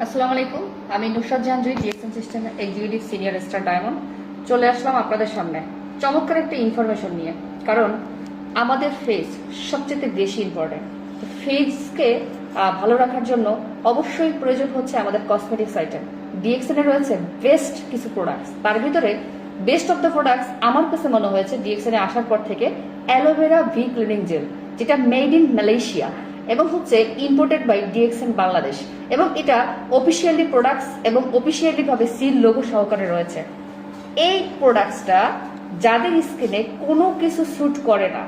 আসসালামু আলাইকুম, আমি Nusrat Jahan Jui, DXN system executive senior star diamond. চলে আসলাম আপনাদের সামনে চমৎকার একটা ইনফরমেশন নিয়ে। কারণ আমাদের ফেস সবচেয়ে বেশি ইম্পর্টেন্ট। ফেসকে ভালো রাখার জন্য অবশ্যই প্রয়োজন হচ্ছে আমাদের কসমেটিক্স আইটেম। ডিএক্সএন এ রয়েছে বেস্ট কিছু প্রোডাক্টস, তার ভিতরে বেস্ট অফ দ্য প্রোডাক্টস আমার কাছে মনে হয়েছে ডিএক্সএন এ আসার পর থেকে অ্যালোভেরা ভি ক্লিনিং জেল, যেটা মেড ইন মালয়েশিয়া এবং হচ্ছে ইম্পোর্টেড বাই ডিএক্সএন বাংলাদেশ, এবং এটা অফিসিয়ালি প্রোডাক্টস এবং অফিসিয়ালি ভাবে সিল লোগো সহকারে রয়েছে। এই প্রোডাক্টসটা যাদের স্কিনে কোনো কিছু স্যুট করে না,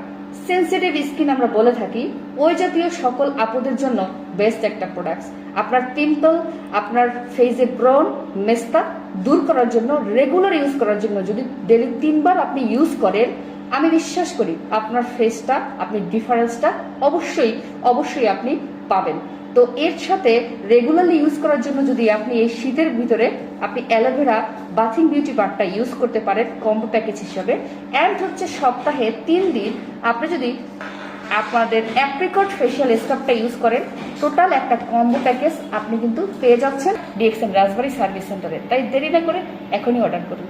সেন্সিটিভ স্কিন আমরা বলে থাকি, ওই জাতীয় সকল আপুদের জন্য বেস্ট একটা প্রোডাক্টস। আপনার পিম্পল, আপনার ফেসে ব্রন, মেস্তা দূর করার জন্য, রেগুলার ইউজ করার জন্য যদি ডেলি 3 বার আপনি ইউজ করেন, আমি বিশ্বাস করি আপনার ফেসটা, আপনি ডিফারেন্সটা অবশ্যই আপনি পাবেন। তো এর সাথে রেগুলারলি ইউজ করার জন্য যদি আপনি এই শীতের ভিতরে আপনি অ্যালোভেরা বাথিং বিউটি বারটা ইউজ করতে পারেন কম্বো প্যাকেজ হিসাবে, অ্যান্ড হচ্ছে সপ্তাহে 3 দিন আপনি যদি আপনাদের অ্যাপ্রিকট ফেশিয়াল স্ক্রাবটা ইউজ করেন, টোটাল একটা কম্বো প্যাকেজ আপনি কিন্তু পেয়ে যাচ্ছেন ডিএক্সএন রাজবাড়ী সার্ভিস সেন্টারে। তাই দেরি না করে এখনই অর্ডার করুন।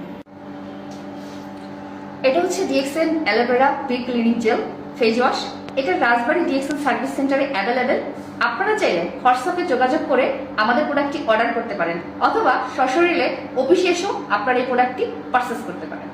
এটা হচ্ছে DXN aloe vera V cleaning jail face wash. এটা রাজবাড়ী ডিএক্সএন সার্ভিস সেন্টারে অ্যাভেলেবেল। আপনারা চাইলে হোয়াটসঅ্যাপে যোগাযোগ করে আমাদের প্রোডাক্টটি অর্ডার করতে পারেন, অথবা সশরীরে অফিসে এসেও আপনারা এই প্রোডাক্টটি পারচেস করতে পারেন।